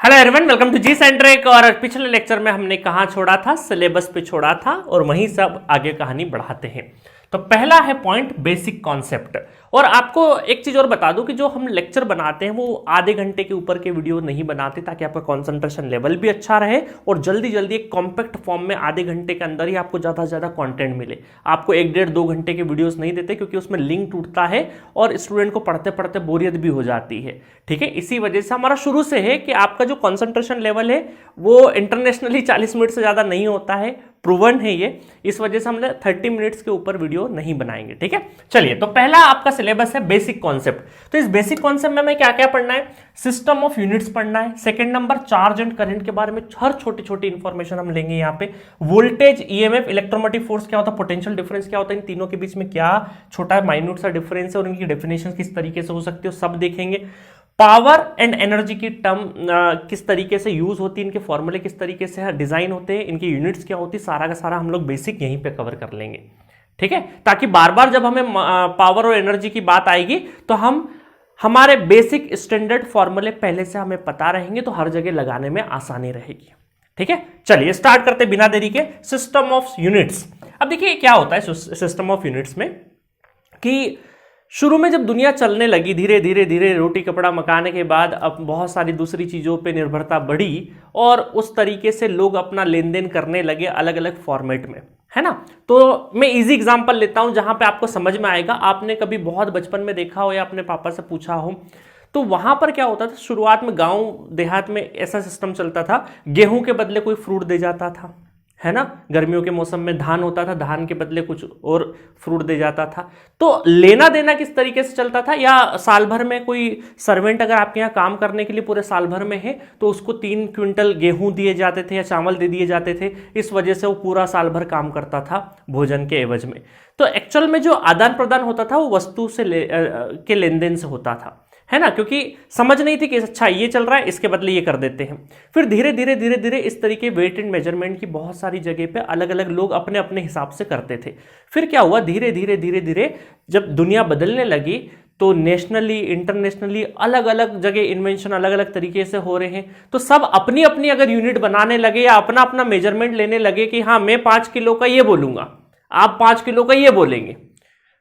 Hello everyone, welcome to G centric. और पिछले lecture में हमने कहाँ छोड़ा था, सिलेबस पे छोड़ा था और वहीं सब आगे कहानी बढ़ाते हैं। तो पहला है पॉइंट बेसिक कॉन्सेप्ट। और आपको एक चीज और बता दूं कि जो हम लेक्चर बनाते हैं वो आधे घंटे के ऊपर के वीडियो नहीं बनाते, ताकि आपका कंसंट्रेशन लेवल भी अच्छा रहे और जल्दी जल्दी एक कॉम्पैक्ट फॉर्म में आधे घंटे के अंदर ही आपको ज़्यादा से ज़्यादा कंटेंट मिले। आपको 1-1.5-2 घंटे के वीडियोस नहीं देते, क्योंकि उसमें लिंक टूटता है और स्टूडेंट को पढ़ते पढ़ते बोरियत भी हो जाती है। ठीक है, इसी वजह से हमारा शुरू से है कि आपका जो कंसंट्रेशन लेवल है वो इंटरनेशनली 40 मिनट से ज़्यादा नहीं होता है, प्रूवन है ये। इस वजह से हमने 30 मिनट्स के ऊपर वीडियो नहीं बनाएंगे। ठीक है, चलिए, तो पहला आपका सिलेबस है बेसिक कॉन्सेप्ट। तो इस बेसिक कॉन्सेप्ट में हमें क्या क्या पढ़ना है, सिस्टम ऑफ यूनिट्स पढ़ना है। Second number, charge and current के बारे में हर छोटी छोटी इंफॉर्मेशन हम लेंगे यहाँ पे। वोल्टेज, ईएमएफ, इलेक्ट्रोमोटिव फोर्स क्या होता है, पोटेंशियल डिफरेंस क्या होता है, इन तीनों के बीच में क्या छोटा माइन्यूट सा डिफरेंस है और इनकी डेफिनेशन किस तरीके से हो सकती है, सब देखेंगे। पावर एंड एनर्जी की टर्म किस तरीके से यूज होती है, इनके फॉर्मूले किस तरीके से डिजाइन होते हैं, इनकी यूनिट्स क्या होती है, सारा का सारा हम लोग बेसिक यहीं पे कवर कर लेंगे। ठीक है, ताकि बार बार जब हमें पावर और एनर्जी की बात आएगी तो हम हमारे बेसिक स्टैंडर्ड फॉर्मूले पहले से हमें पता रहेंगे, तो हर जगह लगाने में आसानी रहेगी। ठीक है, चलिए स्टार्ट करते बिना देरी के। System of units. अब देखिए क्या होता है सिस्टम ऑफ यूनिट्स में कि शुरू में जब दुनिया चलने लगी, धीरे धीरे धीरे रोटी कपड़ा मकान के बाद अब बहुत सारी दूसरी चीज़ों पे निर्भरता बढ़ी और उस तरीके से लोग अपना लेन देन करने लगे अलग अलग फॉर्मेट में, है ना। तो मैं इजी एग्जांपल लेता हूं जहां पे आपको समझ में आएगा। आपने कभी बहुत बचपन में देखा हो या अपने पापा से पूछा हो, तो वहां पर क्या होता था, शुरुआत में गांव देहात में ऐसा सिस्टम चलता था, गेहूं के बदले कोई फ्रूट दे जाता था, है ना। गर्मियों के मौसम में धान होता था, धान के बदले कुछ और फ्रूट दे जाता था। तो लेना देना किस तरीके से चलता था, या साल भर में कोई सर्वेंट अगर आपके यहाँ काम करने के लिए पूरे साल भर में है तो उसको 3 क्विंटल गेहूं दिए जाते थे या चावल दे दिए जाते थे। इस वजह से वो पूरा साल भर काम करता था भोजन के एवज में। तो एक्चुअल में जो आदान प्रदान होता था वो वस्तु से के लेन देन से होता था, है ना, क्योंकि समझ नहीं थी कि अच्छा ये चल रहा है, इसके बदले ये कर देते हैं। फिर धीरे धीरे धीरे धीरे इस तरीके वेट एंड मेजरमेंट की बहुत सारी जगह पे अलग अलग लोग अपने अपने हिसाब से करते थे। फिर क्या हुआ, धीरे धीरे धीरे धीरे जब दुनिया बदलने लगी तो नेशनली इंटरनेशनली अलग अलग जगह इन्वेंशन अलग अलग तरीके से हो रहे हैं। तो सब अपनी अपनी अगर यूनिट बनाने लगे या अपना अपना मेजरमेंट लेने लगे कि हाँ मैं 5 किलो का ये बोलूंगा, आप 5 किलो का ये बोलेंगे।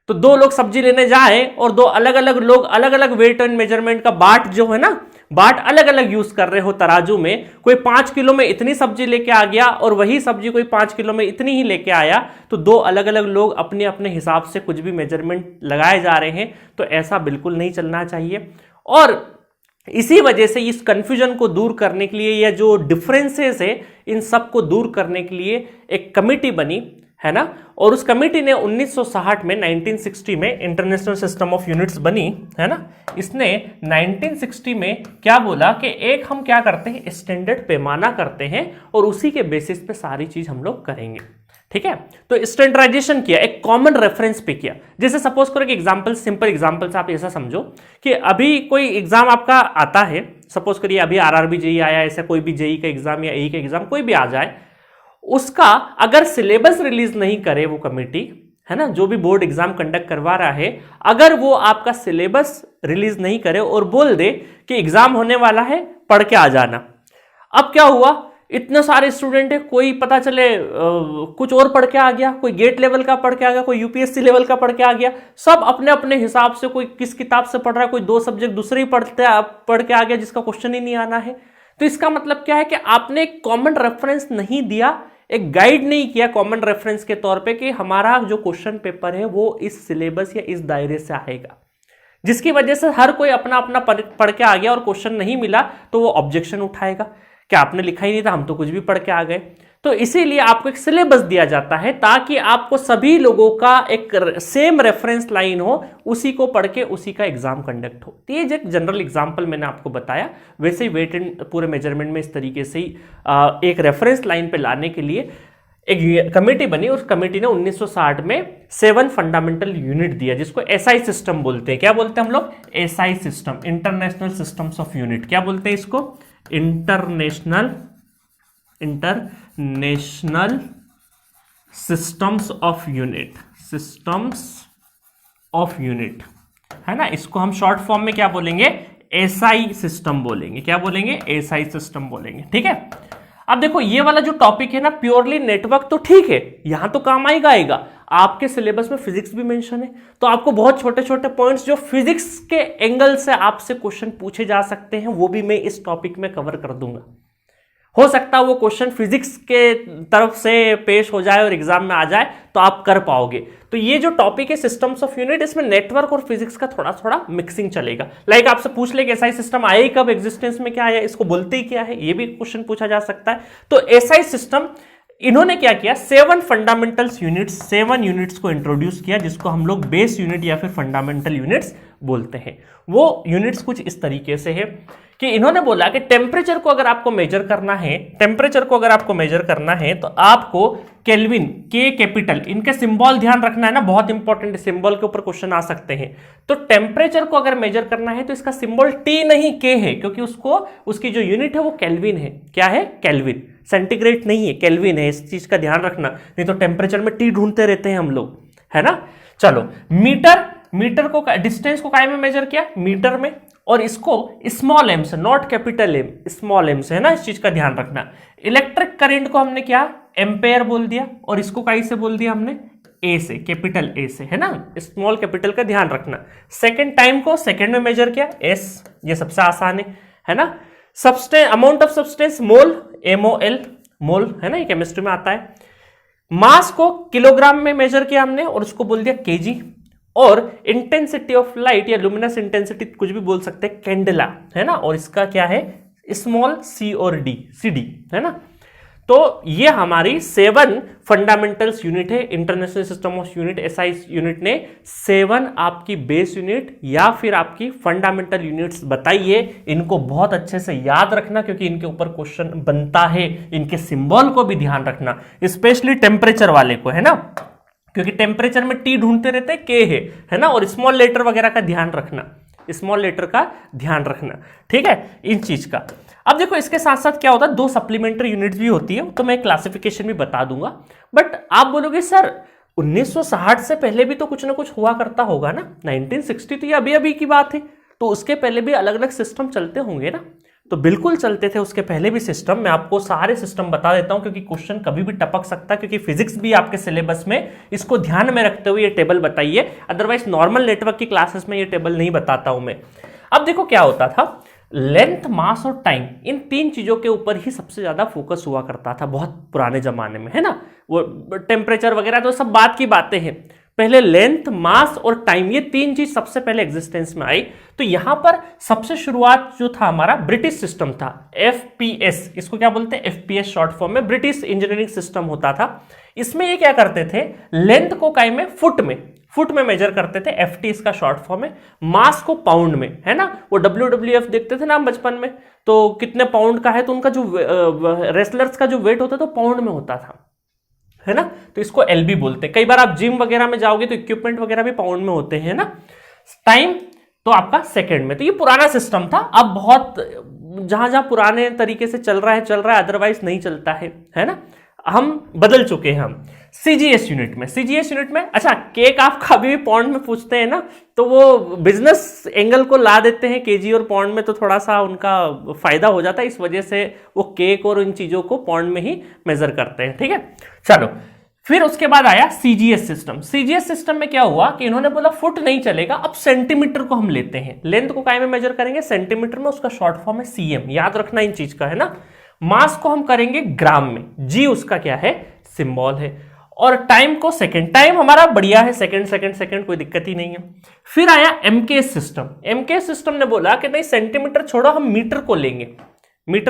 तो 2 लोग सब्जी लेने जाए और 2 अलग अलग लोग अलग अलग वेट एंड मेजरमेंट का बाट जो है ना, बाट अलग अलग यूज कर रहे हो तराजू में। कोई 5 किलो में इतनी सब्जी लेके आ गया और वही सब्जी कोई 5 किलो में इतनी ही लेके आया, तो 2 अलग अलग लोग अपने अपने हिसाब से कुछ भी मेजरमेंट लगाए जा रहे हैं। तो ऐसा बिल्कुल नहीं चलना चाहिए। और इसी वजह से इस कंफ्यूजन को दूर करने के लिए या जो डिफरेंसेस है इन सब को दूर करने के लिए एक कमिटी बनी, है ना। और उस कमेटी ने 1960 में 1960 में इंटरनेशनल सिस्टम ऑफ यूनिट्स बनी, है ना। इसने 1960 में क्या बोला कि एक हम क्या करते हैं, स्टैंडर्ड पैमाना करते हैं और उसी के बेसिस पे सारी चीज हम लोग करेंगे। ठीक है, तो स्टैंडर्डाइजेशन किया, एक कॉमन रेफरेंस पे किया। जैसे सपोज करो कि एग्जांपल, सिंपल एग्जांपल से आप ऐसा समझो कि अभी कोई एग्जाम आपका आता है, सपोज करिए अभी आरआरबी जेई आया, ऐसा कोई भी जेई का एग्जाम या एई का एग्जाम कोई भी आ जाए, उसका अगर सिलेबस रिलीज नहीं करे वो कमेटी, है ना, जो भी बोर्ड एग्जाम कंडक्ट करवा रहा है, अगर वो आपका सिलेबस रिलीज नहीं करे और बोल दे कि एग्जाम होने वाला है, पढ़ के आ जाना। अब क्या हुआ, इतने सारे स्टूडेंट है, कोई पता चले कुछ और पढ़ के आ गया, कोई गेट लेवल का पढ़ के आ गया, कोई यूपीएससी लेवल का पढ़ के आ गया, सब अपने अपने हिसाब से, कोई किस किताब से पढ़ रहा है, कोई 2 सब्जेक्ट दूसरे ही पढ़ के आ गया जिसका क्वेश्चन ही नहीं आना है। तो इसका मतलब क्या है कि आपने एक कॉमन रेफरेंस नहीं दिया, एक गाइड नहीं किया कॉमन रेफरेंस के तौर पे कि हमारा जो क्वेश्चन पेपर है वो इस सिलेबस या इस दायरे से आएगा, जिसकी वजह से हर कोई अपना अपना पढ़ के आ गया और क्वेश्चन नहीं मिला तो वो ऑब्जेक्शन उठाएगा कि आपने लिखा ही नहीं था, हम तो कुछ भी पढ़ के आ गए। तो इसीलिए आपको एक सिलेबस दिया जाता है ताकि आपको सभी लोगों का एक सेम रेफरेंस लाइन हो, उसी को पढ़ के उसी का एग्जाम कंडक्ट हो। तो ये एक जनरल एग्जांपल मैंने आपको बताया। वैसे ही वेट एंड पूरे मेजरमेंट में इस तरीके से ही एक रेफरेंस लाइन पे लाने के लिए एक कमेटी बनी। उस कमेटी ने 1960 में 7 फंडामेंटल यूनिट दिया, जिसको एसआई सिस्टम बोलते हैं। क्या बोलते हैं हम लोग, SI system, international systems of unit. क्या बोलते हैं इसको, international systems of unit, systems of unit, है ना। इसको हम शॉर्ट फॉर्म में क्या बोलेंगे, एसआई सिस्टम बोलेंगे। क्या बोलेंगे? एसआई सिस्टम बोलेंगे। ठीक है, अब देखो ये वाला जो टॉपिक है ना प्योरली नेटवर्क, तो ठीक है यहां तो काम आएगा। आपके सिलेबस में फिजिक्स भी मेंशन है, तो आपको बहुत छोटे छोटे पॉइंट्स जो फिजिक्स के एंगल से आपसे क्वेश्चन पूछे जा सकते हैं वो भी मैं इस टॉपिक में कवर कर दूंगा। हो सकता है वो क्वेश्चन फिजिक्स के तरफ से पेश हो जाए और एग्जाम में आ जाए तो आप कर पाओगे। तो ये जो टॉपिक है सिस्टम्स ऑफ यूनिट, इसमें नेटवर्क और फिजिक्स का थोड़ा थोड़ा मिक्सिंग चलेगा। लाइक आपसे पूछ ले कि एसआई सिस्टम आया ही कब, एग्जिस्टेंस में क्या आया, इसको बोलते ही क्या है, ये भी क्वेश्चन पूछा जा सकता है। तो एसआई सिस्टम इन्होंने क्या किया, 7 फंडामेंटल्स यूनिट्स, 7 यूनिट्स को इंट्रोड्यूस किया जिसको हम लोग बेस यूनिट या फिर फंडामेंटल यूनिट्स बोलते हैं। वो यूनिट्स कुछ इस तरीके से है कि इन्होंने बोला कि टेम्परेचर को अगर आपको मेजर करना है, टेम्परेचर को अगर आपको मेजर करना है तो आपको केल्विन, के कैपिटल, इनके सिंबल ध्यान रखना है ना, बहुत इंपॉर्टेंट, सिंबल के ऊपर क्वेश्चन आ सकते हैं। तो टेम्परेचर को अगर मेजर करना है तो इसका सिंबल टी नहीं के है, क्योंकि उसकी जो यूनिट है वो केल्विन है। क्या है? केल्विन, सेंटीग्रेड नहीं है, केल्विन है। इस चीज का ध्यान रखना, नहीं तो टेम्परेचर में टी ढूंढते रहते हैं हम लोग, है ना। चलो, मीटर को, डिस्टेंस को काय में मेजर किया? मीटर में, और इसको स्मॉल एम से, not capital M, small M से, है ना, इस चीज का ध्यान रखना। इलेक्ट्रिक करंट को हमने क्या, एम्पेयर बोल दिया, और इसको काई से बोल दिया हमने, ए से, कैपिटल ए से, है ना, स्मॉल कैपिटल का ध्यान रखना। सेकंड, टाइम को सेकंड में मेजर किया, एस, ये सबसे आसान है ना। Substance, amount of substance, mole, MOL, mole, है ना, ये केमिस्ट्री में आता है। मास को किलोग्राम में मेजर किया हमने और उसको बोल दिया केजी। और इंटेंसिटी ऑफ लाइट या लुमिनस इंटेंसिटी कुछ भी बोल सकते हैं, कैंडेला, है ना, और इसका क्या है, स्मॉल सी और डी, सी डी, है ना। तो ये हमारी 7 फंडामेंटल्स यूनिट है। International system of unit, SI unit ने 7 आपकी बेस यूनिट या फिर आपकी फंडामेंटल यूनिट्स बताई है। इनको बहुत अच्छे से याद रखना क्योंकि इनके ऊपर क्वेश्चन बनता है। इनके सिंबल को भी ध्यान रखना, स्पेशली टेम्परेचर वाले को, है ना, क्योंकि टेम्परेचर में टी ढूंढते रहते हैं, के है ना, और स्मॉल लेटर वगैरह का ध्यान रखना, स्मॉल लेटर का ध्यान रखना, ठीक है, इन चीज का। अब देखो इसके साथ साथ क्या होता है, 2 सप्लीमेंट्री यूनिट्स भी होती है, तो मैं क्लासिफिकेशन भी बता दूंगा। बट आप बोलोगे सर 1960 से पहले भी तो कुछ ना कुछ हुआ करता होगा ना, 1960 तो ये अभी अभी की बात है, तो उसके पहले भी अलग अलग सिस्टम चलते होंगे ना। तो बिल्कुल चलते थे उसके पहले भी सिस्टम। मैं आपको सारे सिस्टम बता देता हूं क्योंकि क्वेश्चन कभी भी टपक सकता है, क्योंकि फिजिक्स भी आपके सिलेबस में, इसको ध्यान में रखते हुए ये टेबल बताइए, अदरवाइज नॉर्मल नेटवर्क की क्लासेस में ये टेबल नहीं बताता हूं मैं। अब देखो क्या होता था, लेंथ, मास और टाइम, इन 3 चीजों के ऊपर ही सबसे ज्यादा फोकस हुआ करता था बहुत पुराने जमाने में, है ना। वो टेम्परेचर वगैरह तो सब बात की बातें हैं, पहले लेंथ, मास और टाइम, ये 3 चीज सबसे पहले एग्जिस्टेंस में आई। तो यहां पर सबसे शुरुआत जो था हमारा ब्रिटिश सिस्टम था, एफपीएस, इसको क्या बोलते हैं, एफपीएस शॉर्ट फॉर्म में, ब्रिटिश इंजीनियरिंग सिस्टम होता था। इसमें ये क्या करते थे, लेंथ को काय में, फुट में मेजर करते थे, एफटी इसका शॉर्ट फॉर्म है। मास को पाउंड में, है ना, वो WWF देखते थे ना हम बचपन में, तो कितने पाउंड का है, तो उनका जो रेसलर्स का जो वेट होता था पाउंड में होता था, है ना, तो इसको एलबी बोलते हैं। कई बार आप जिम वगैरह में जाओगे तो इक्विपमेंट वगैरह भी पाउंड में होते हैं ना। टाइम तो आपका सेकंड में। तो ये पुराना सिस्टम था, अब बहुत जहां पुराने तरीके से चल रहा है, अदरवाइज नहीं चलता है ना, हम बदल चुके हैं हम। सीजीएस यूनिट में अच्छा, केक आप कभी भी पाउंड में पूछते हैं ना, तो वो बिजनेस एंगल को ला देते हैं केजी और पाउंड में, तो थोड़ा सा उनका फायदा हो जाता है, इस वजह से वो केक और इन चीजों को पाउंड में ही मेजर करते हैं, ठीक है। चलो, फिर उसके बाद आया सीजीएस सिस्टम में क्या हुआ कि इन्होंने बोला फुट नहीं चलेगा, अब सेंटीमीटर को हम लेते हैं। लेंथ को काय में मेजर करेंगे, सेंटीमीटर में, उसका शॉर्ट फॉर्म है सीएम, याद रखना इन चीज का, है ना। मास को हम करेंगे ग्राम में, जी उसका क्या है, सिंबल है। और टाइम को सेकंड, टाइम हमारा बढ़िया है, सेकंड, कोई दिक्कत ही नहीं है। फिर आया एमकेएस सिस्टम ने बोला कि नहीं, सेंटीमीटर छोड़ो, हम मीटर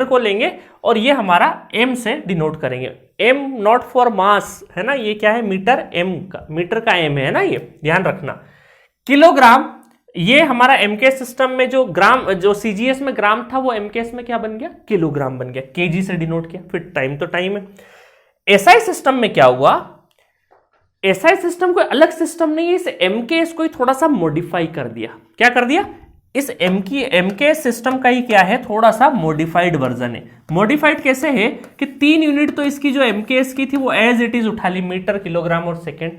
को लेंगे और ये हमारा एम से डिनोट करेंगे। एम नॉट फॉर मास, है ना, ये क्या है, मीटर का एम है ना, ये ध्यान रखना। किलोग्राम, ये हमारा एमकेएस सिस्टम में जो ग्राम, जो सीजीएस में ग्राम था, वो एमकेएस में क्या बन गया, किलोग्राम बन गया, केजी से डिनोट किया। फिर टाइम तो टाइम है। एसआई सिस्टम में क्या हुआ, एसआई सिस्टम कोई अलग सिस्टम नहीं है, इस एमकेएस को ही थोड़ा सा मॉडिफाई कर दिया। क्या कर दिया, इस एमकेएस सिस्टम का ही क्या है, थोड़ा सा मॉडिफाइड वर्जन है। मॉडिफाइड कैसे है कि 3 यूनिट तो इसकी जो एमकेएस की थी वो एज इट इज उठा ली, मीटर, किलोग्राम और सेकेंड,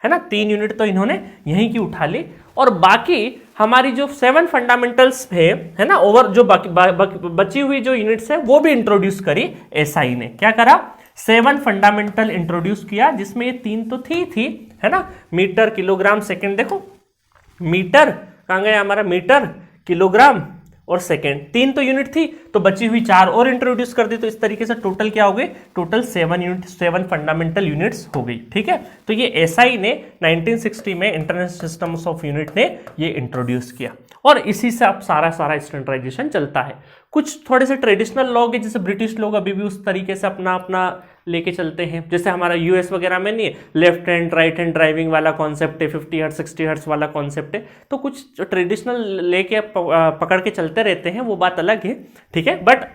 है ना, 3 यूनिट तो इन्होंने यहीं की उठा ली, और बाकी हमारी जो 7 फंडामेंटल्स है ना, ओवर जो बची हुई जो यूनिट्स है वो भी इंट्रोड्यूस करी एसआई ने। क्या करा, 7 फंडामेंटल इंट्रोड्यूस किया, जिसमें ये 3 तो थी है ना, मीटर, किलोग्राम, सेकेंड। देखो मीटर कहां गया हमारा, मीटर, किलोग्राम और सेकेंड, 3 तो यूनिट थी, तो बची हुई 4 और इंट्रोड्यूस कर दी। तो इस तरीके से टोटल क्या हो गई, टोटल 7 यूनिट, 7 फंडामेंटल यूनिट्स हो गई। ठीक है, तो ये एसआई ने 1960 में इंटरनेशनल सिस्टम्स ऑफ यूनिट ने ये इंट्रोड्यूस किया, और इसी से अब सारा स्टैंडर्डाइजेशन चलता है। कुछ थोड़े से ट्रेडिशनल लोग हैं, जैसे ब्रिटिश लोग अभी भी उस तरीके से अपना लेके चलते हैं, जैसे हमारा यूएस वगैरह में नहीं है, left hand right hand driving वाला कॉन्सेप्ट है, 50 हर्ट्ज 60 हर्ट्ज वाला कॉन्सेप्ट है। तो कुछ ट्रेडिशनल लेके पकड़ के चलते रहते हैं, वो बात अलग है। ठीक है, बट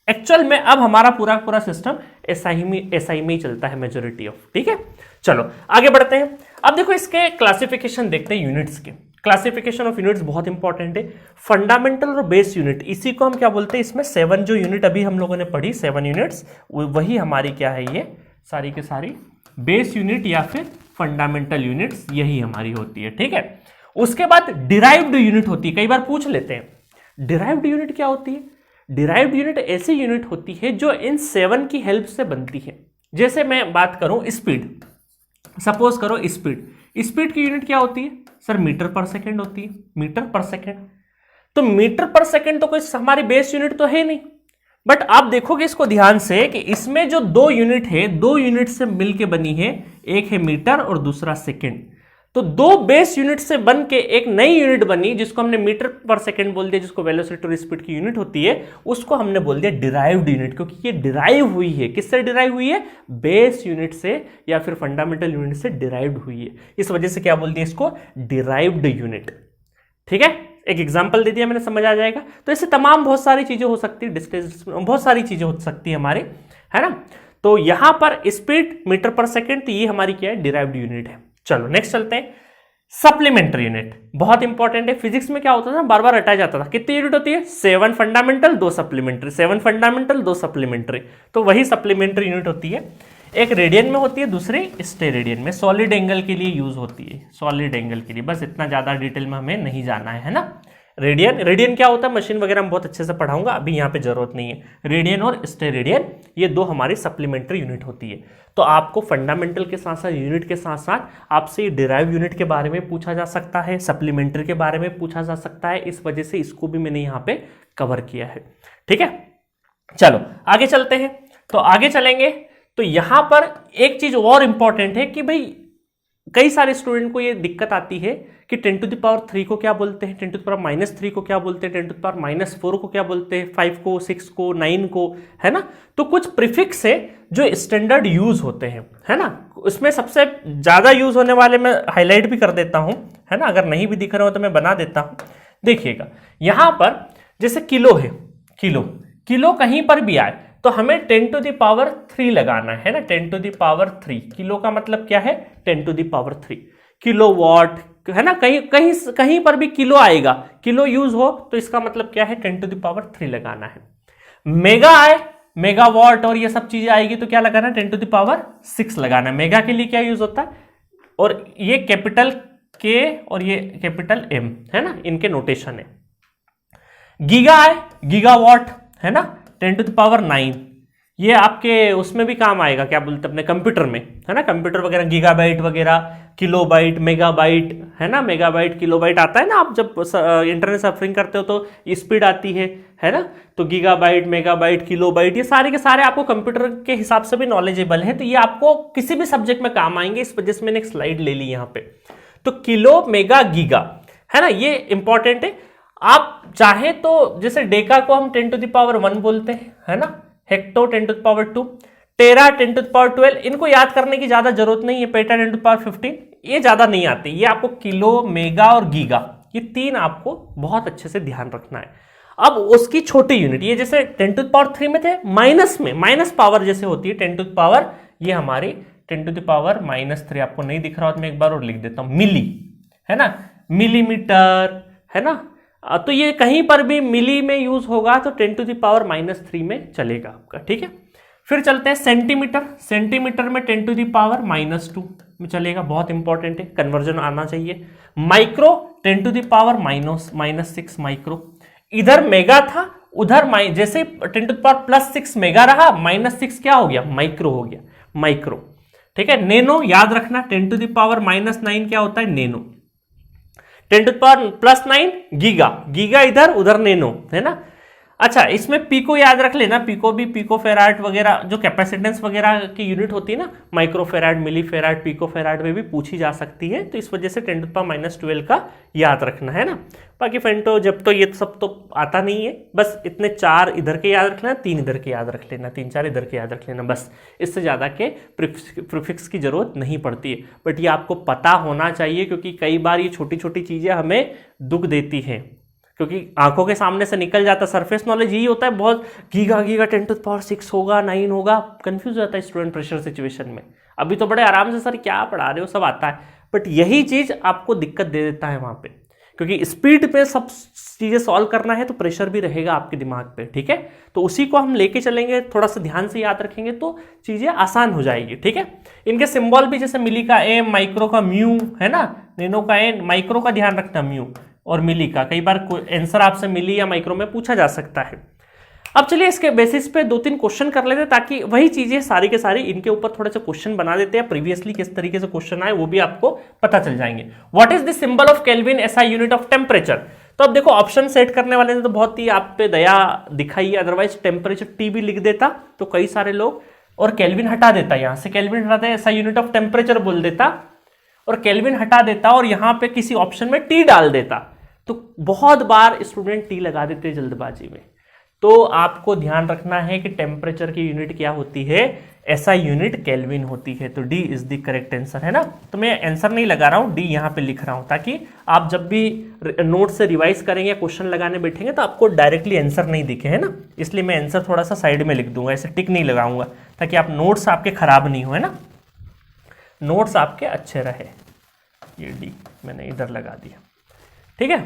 एक्चुअल में अब हमारा पूरा सिस्टम एसआई में ही चलता है मेजोरिटी ऑफ। ठीक है, चलो आगे बढ़ते हैं। अब देखो इसके क्लासिफिकेशन देखते हैं यूनिट्स के। क्लासिफिकेशन ऑफ यूनिट्स बहुत इंपॉर्टेंट है। फंडामेंटल और बेस यूनिट, इसी को हम क्या बोलते हैं, इसमें 7 जो यूनिट अभी हम लोगों ने पढ़ी, 7 यूनिट्स, वही हमारी क्या है, ये सारी के सारी बेस यूनिट या फिर फंडामेंटल यूनिट्स यही हमारी होती है। ठीक है, उसके बाद डिराइव्ड यूनिट होती है, कई बार पूछ लेते हैं डिराइव्ड यूनिट क्या होती है। डिराइव्ड यूनिट ऐसी यूनिट होती है जो इन 7 की हेल्प से बनती है। जैसे मैं बात करूं स्पीड, सपोज करो स्पीड की यूनिट क्या होती है सर, मीटर पर सेकेंड होती है, मीटर पर सेकेंड। तो मीटर पर सेकेंड तो कोई हमारी बेस यूनिट तो है नहीं, बट आप देखोगे इसको ध्यान से कि इसमें जो 2 यूनिट है, 2 यूनिट से मिलके बनी है, एक है मीटर और दूसरा सेकेंड। तो 2 बेस यूनिट से बन के एक नई यूनिट बनी, जिसको हमने मीटर पर सेकेंड बोल दिया, जिसको वेलोसिटी और स्पीड की यूनिट होती है, उसको हमने बोल दिया डिराइव्ड यूनिट, क्योंकि ये डिराइव हुई है। किससे डिराइव हुई है, बेस यूनिट से या फिर फंडामेंटल यूनिट से डिराइव्ड हुई है। इस वजह से क्या बोल दिया इसको, डिराइव्ड यूनिट। ठीक है, एक एग्जांपल दे दिया मैंने, समझ आ जाएगा। तो ऐसे तमाम बहुत सारी चीजें हो सकती है, डिस्टेंस बहुत सारी चीजें हो सकती है हमारे, है ना। तो यहां पर स्पीड मीटर पर सेकेंड, तो ये हमारी क्या है, डिराइव्ड यूनिट है। चलो नेक्स्ट चलते हैं। सप्लीमेंट्री यूनिट बहुत इंपॉर्टेंट है। फिजिक्स में क्या होता था, बार बार हटाया जाता था। कितनी यूनिट होती है, 7 फंडामेंटल 2 सप्लीमेंट्री, 7 फंडामेंटल 2 सप्लीमेंट्री। तो वही सप्लीमेंट्री यूनिट होती है। एक रेडियन में होती है, दूसरी स्टेरेडियन में, सॉलिड एंगल के लिए यूज होती है, सॉलिड एंगल के लिए। बस इतना ज्यादा डिटेल में हमें नहीं जाना है ना। रेडियन क्या होता है, मशीन वगैरह में बहुत अच्छे से पढ़ाऊंगा, अभी यहाँ पे जरूरत नहीं है। रेडियन और स्टेरेडियन ये 2 हमारी सप्लीमेंट्री यूनिट होती है। तो आपको फंडामेंटल के साथ साथ यूनिट के साथ साथ आपसे डिराइव यूनिट के बारे में पूछा जा सकता है, सप्लीमेंट्री के बारे में पूछा जा सकता है। इस वजह से इसको भी मैंने यहाँ पे कवर किया है। ठीक है, चलो आगे चलते हैं। तो आगे चलेंगे तो यहां पर एक चीज और इंपॉर्टेंट है कि भाई कई सारे स्टूडेंट को ये दिक्कत आती है कि 10⁻³ को क्या बोलते हैं, 10⁻³ को क्या बोलते हैं, 10⁻⁴ को क्या बोलते हैं, 5 को, 6 को, 9 को, है ना। तो कुछ प्रीफिक्स है जो स्टैंडर्ड यूज होते हैं, है ना। उसमें सबसे ज्यादा यूज होने वाले मैं हाईलाइट भी कर देता हूं, है ना। अगर नहीं भी दिख रहे हो तो मैं बना देता हूं। देखिएगा यहां पर जैसे किलो है, किलो कहीं पर भी आए तो हमें 10⁻³ लगाना है ना, 10⁻³ किलो का मतलब क्या है, 10⁻³ किलोवाट, है ना। कहीं पर भी किलो आएगा, किलो यूज हो तो इसका मतलब क्या है, 10⁻³ लगाना है। मेगा आए, मेगावाट और ये सब चीजें आएगी तो क्या लगाना है, 10⁻6 लगाना है। मेगा के लिए क्या यूज होता है, और ये कैपिटल के और ये कैपिटल एम, है ना, इनके नोटेशन है। गीगा आए, गीगावाट, है ना, 10⁹, ये आपके उसमें भी काम आएगा, क्या बोलते हैं अपने कंप्यूटर में, है ना, कंप्यूटर वगैरह, गीगाबाइट वगैरह, किलोबाइट, मेगाबाइट, है ना, मेगाबाइट किलोबाइट आता है ना। आप जब इंटरनेट सर्फिंग करते हो तो स्पीड आती है ना। तो गीगाबाइट, मेगाबाइट, किलोबाइट, ये सारे के सारे आपको कंप्यूटर के हिसाब से भी नॉलेजेबल है, तो ये आपको किसी भी सब्जेक्ट में काम आएंगे। इस वजह से मैंने एक स्लाइड ले ली यहाँ पे। तो किलो, मेगा, गीगा, है ना, ये इंपॉर्टेंट है। आप चाहे तो जैसे डेका को हम 10⁻1 बोलते हैं, है ना, हेक्टो 10⁻2, टेरा 10⁻12, इनको याद करने की ज्यादा जरूरत नहीं है। पेटा 10⁻15, ये ज्यादा नहीं आती। ये आपको किलो, मेगा और गीगा, ये 3 आपको बहुत अच्छे से ध्यान रखना है। अब उसकी छोटी यूनिट, ये जैसे 10⁻³ में थे, माइनस में, माइनस पावर जैसे होती है 10⁻, ये हमारी 10⁻³ आपको नहीं दिख रहा हो तो मैं एक बार और लिख देता हूं, मिली, है ना, मिलीमीटर, है ना। तो ये कहीं पर भी मिली में यूज होगा तो 10⁻³ में चलेगा आपका। ठीक है, फिर चलते हैं सेंटीमीटर। सेंटीमीटर में 10 टू द पावर -2 में चलेगा, बहुत इंपॉर्टेंट है, कन्वर्जन आना चाहिए। Micro 10 to the power -6 micro. इधर मेगा था, उधर जैसे 10 टू द पावर +6 मेगा रहा, -6 क्या हो गया, माइक्रो हो गया, माइक्रो। ठीक है। नैनो याद रखना, 10 टू द पावर -9 क्या होता है, nano. 10 to the power +9 giga, giga इधर, उधर नैनो, है ना। अच्छा, इसमें पिको याद रख लेना, पिको भी पिको फेराड वगैरह जो कैपेसिटेंस वगैरह की यूनिट होती है ना, माइक्रो फेराड, मिली फेराड, पिको फेराड में भी पूछी जा सकती है, तो इस वजह से 10 टू द पावर -12 का याद रखना है ना। बाकी फेंटो जब तो ये सब तो आता नहीं है, बस इतने 4 इधर के याद रखना, 3 इधर के याद रख लेना, 3-4 इधर के याद रख लेना, बस। इससे ज़्यादा के प्रीफिक्स की जरूरत नहीं पड़ती है, बट ये आपको पता होना चाहिए, क्योंकि कई बार ये छोटी छोटी चीज़ें हमें दुख देती हैं, क्योंकि आंखों के सामने से निकल जाता। सरफेस नॉलेज यही होता है, बहुत गीगा 10 टू द पावर 6 होगा, 9 होगा, कंफ्यूज हो जाता है स्टूडेंट प्रेशर सिचुएशन में। अभी तो बड़े आराम से सर क्या पढ़ा रहे हो, सब आता है, बट यही चीज़ आपको दिक्कत दे देता है वहाँ पे, क्योंकि स्पीड पे सब चीज़ें सॉल्व करना है तो प्रेशर भी रहेगा आपके दिमाग पे। ठीक है, तो उसी को हम लेके चलेंगे, थोड़ा सा ध्यान से याद रखेंगे तो चीज़ें आसान हो जाएगी। ठीक है। इनके सिंबल भी जैसे मिली का एम, माइक्रो का म्यू, है ना, नैनो का एन, माइक्रो का ध्यान रखना म्यू, और मिली का कई बार आंसर आपसे मिली या माइक्रो में पूछा जा सकता है। अब चलिए इसके बेसिस पे 2-3 क्वेश्चन कर लेते हैं, ताकि वही चीजें सारी के सारी इनके ऊपर थोड़े से क्वेश्चन बना देते हैं, प्रीवियसली किस तरीके से क्वेश्चन आए वो भी आपको पता चल जाएंगे। What is the symbol of kelvin SI unit of temperature. तो अब देखो ऑप्शन सेट करने वाले ने तो बहुत ही आप पे दया दिखाई है, अदरवाइज टेम्परेचर टी भी लिख देता तो कई सारे लोग, और केल्विन हटा देता, यहां से केल्विन हटाते एसआई यूनिट ऑफ टेम्परेचर बोल देता, और केल्विन हटा देता, और यहां पे किसी ऑप्शन में टी डाल देता। तो बहुत बार स्टूडेंट टी लगा देते हैं जल्दबाजी में, तो आपको ध्यान रखना है कि टेम्परेचर की यूनिट क्या होती है, ऐसा यूनिट केल्विन होती है। तो D is the correct answer, है ना। तो मैं आंसर नहीं लगा रहा हूं, डी यहां पे लिख रहा हूं, ताकि आप जब भी नोट से रिवाइज करेंगे, क्वेश्चन लगाने बैठेंगे, तो आपको डायरेक्टली आंसर नहीं दिखे, है ना। इसलिए मैं आंसर थोड़ा सा साइड में लिख दूंगा, ऐसे टिक नहीं लगाऊंगा, ताकि आप नोट्स आपके खराब नहीं हो, है ना, नोट्स आपके अच्छे रहे। ये डी मैंने इधर लगा दिया, ठीक है।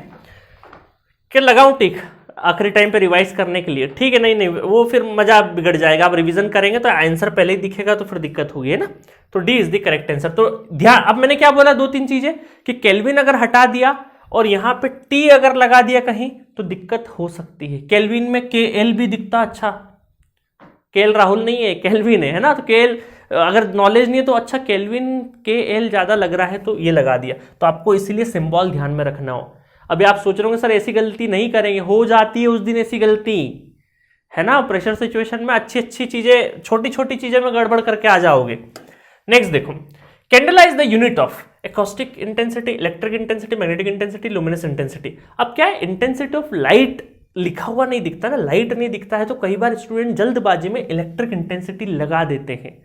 क्या लगाऊं टिक आखिरी टाइम पे रिवाइज करने के लिए, ठीक है। नहीं वो फिर मजा बिगड़ जाएगा, आप रिवीजन करेंगे तो आंसर पहले ही दिखेगा, तो फिर दिक्कत होगी, है ना। तो D is the correct answer. तो ध्यान, अब मैंने क्या बोला, 2-3 चीजें, कि केल्विन अगर हटा दिया और यहां पे टी अगर लगा दिया कहीं तो दिक्कत हो सकती है। केल्विन में के एल भी दिखता, अच्छा केएल राहुल नहीं है, केल्विन है ना। तो केएल अगर नॉलेज नहीं है तो अच्छा, केल्विन के एल ज्यादा लग रहा है तो ये लगा दिया, तो आपको इसीलिए सिंबल ध्यान में रखना हो। अभी आप सोच रहे होंगे सर ऐसी गलती नहीं करेंगे, हो जाती है उस दिन ऐसी गलती, है ना। प्रेशर सिचुएशन में अच्छी अच्छी चीजें, छोटी छोटी चीजें में गड़बड़ करके आ जाओगे। नेक्स्ट देखो, candela is the unit of acoustic intensity, electric intensity, magnetic intensity, luminous intensity. अब क्या है, इंटेंसिटी ऑफ लाइट लिखा हुआ नहीं दिखता ना, लाइट नहीं दिखता है, तो कई बार स्टूडेंट जल्दबाजी में इलेक्ट्रिक इंटेंसिटी लगा देते हैं।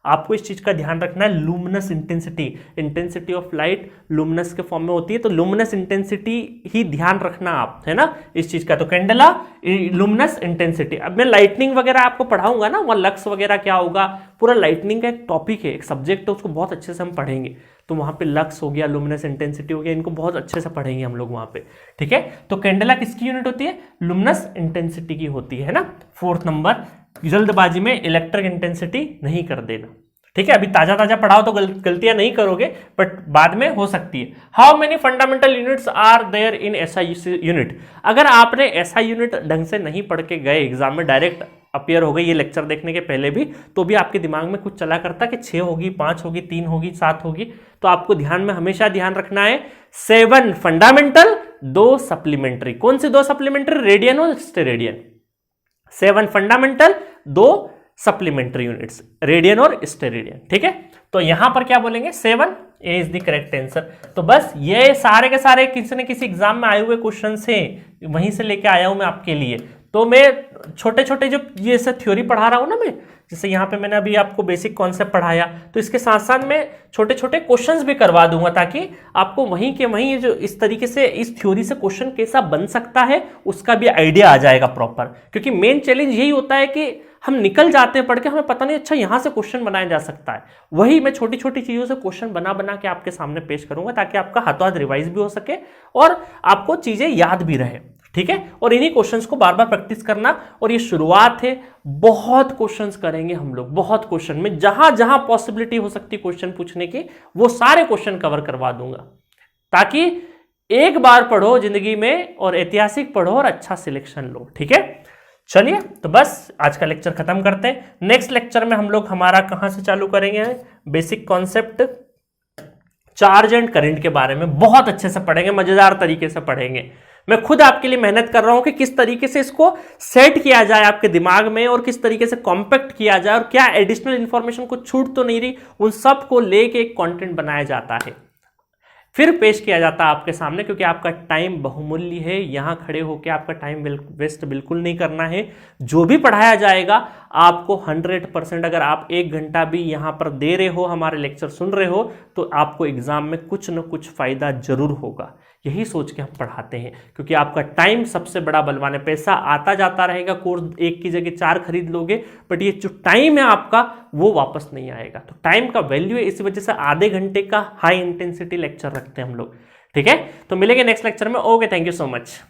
आपको इस चीज का ध्यान रखना है, luminous intensity, intensity of light luminous के फॉर्म में होती है, तो लुमिनस इंटेंसिटी ही ध्यान रखना आप, है ना, इस चीज का। तो कैंडला लुमिनस इंटेंसिटी। अब मैं लाइटनिंग वगैरह आपको पढ़ाऊंगा ना, वहां लक्स वगैरह क्या होगा, पूरा लाइटनिंग का एक टॉपिक है, एक सब्जेक्ट है, उसको बहुत अच्छे से हम पढ़ेंगे। तो वहां पे लक्स हो गया, लुमिनस इंटेंसिटी हो गया, इनको बहुत अच्छे से पढ़ेंगे हम लोग वहां पे, ठीक है। तो कैंडला किसकी यूनिट होती है, लुमिनस इंटेंसिटी की होती है ना। 4th नंबर, जल्दबाजी में इलेक्ट्रिक इंटेंसिटी नहीं कर देना, ठीक है। अभी ताजा ताजा पढ़ाओ तो गलतियां नहीं करोगे, बट बाद में हो सकती है। How many fundamental units are there in SI unit. अगर आपने एसआई यूनिट ढंग से नहीं पढ़ के गए, एग्जाम में डायरेक्ट अपीयर हो गई ये लेक्चर देखने के पहले भी, तो भी आपके दिमाग में कुछ चला करता कि 6 होगी, 5 होगी, 3 होगी, 7 होगी। तो आपको ध्यान में हमेशा ध्यान रखना है 7 फंडामेंटल, 2 सप्लीमेंट्री। कौन से 2 सप्लीमेंट्री, रेडियन और steradian. 7 fundamental, 2 supplementary units, radian और स्टेरेडियन, ठीक है। तो यहां पर क्या बोलेंगे, 7, ए इज द करेक्ट आंसर। तो बस ये सारे के सारे किसी न किसी एग्जाम में आए हुए क्वेश्चन हैं, वहीं से लेके आया हूं मैं आपके लिए। तो मैं छोटे छोटे जो ये सब थ्योरी पढ़ा रहा हूं ना मैं, जैसे यहाँ पे मैंने अभी आपको बेसिक कॉन्सेप्ट पढ़ाया, तो इसके साथ साथ मैं छोटे छोटे क्वेश्चंस भी करवा दूंगा, ताकि आपको वहीं के वहीं जो इस तरीके से इस थ्योरी से क्वेश्चन कैसा बन सकता है उसका भी आइडिया आ जाएगा प्रॉपर। क्योंकि मेन चैलेंज यही होता है कि हम निकल जाते हैं पढ़ के, हमें पता नहीं अच्छा यहां से क्वेश्चन बनाया जा सकता है। वही मैं छोटी छोटी चीजों से क्वेश्चन बना बना के आपके सामने पेश करूंगा, ताकि आपका हाथों हाथ रिवाइज भी हो सके और आपको चीजें याद भी रहे, ठीक है। और इन्हीं क्वेश्चंस को बार बार प्रैक्टिस करना, और ये शुरुआत है, बहुत क्वेश्चंस करेंगे हम लोग, बहुत क्वेश्चन में जहां जहां पॉसिबिलिटी हो सकती है क्वेश्चन पूछने की, वो सारे क्वेश्चन कवर करवा दूंगा, ताकि एक बार पढ़ो जिंदगी में और ऐतिहासिक पढ़ो और अच्छा सिलेक्शन लो। ठीक है, चलिए तो बस आज का लेक्चर खत्म करते हैं। नेक्स्ट लेक्चर में हम लोग हमारा कहां से चालू करेंगे, basic concept charge and current के बारे में बहुत अच्छे से पढ़ेंगे, मजेदार तरीके से पढ़ेंगे। मैं खुद आपके लिए मेहनत कर रहा हूं कि किस तरीके से इसको सेट किया जाए आपके दिमाग में, और किस तरीके से कॉम्पैक्ट किया जाए, और क्या एडिशनल इंफॉर्मेशन को छूट तो नहीं रही, उन सब को लेके एक कंटेंट बनाया जाता है, फिर पेश किया जाता है आपके सामने, क्योंकि आपका टाइम बहुमूल्य है। यहां खड़े होकर आपका टाइम वेस्ट बिल्कुल नहीं करना है। जो भी पढ़ाया जाएगा आपको 100%, अगर आप 1 घंटा भी यहां पर दे रहे हो, हमारे लेक्चर सुन रहे हो, तो आपको एग्जाम में कुछ न कुछ फायदा जरूर होगा। यही सोच के हम पढ़ाते हैं, क्योंकि आपका टाइम सबसे बड़ा बलवान है। पैसा आता जाता रहेगा, कोर्स एक की जगह 4 खरीद लोगे, बट ये जो टाइम है आपका वो वापस नहीं आएगा। तो टाइम का वैल्यू है, इसी वजह से आधे घंटे का हाई इंटेंसिटी लेक्चर रखते हैं हम लोग। ठीक है, तो मिलेंगे नेक्स्ट लेक्चर में। Okay, thank you so much.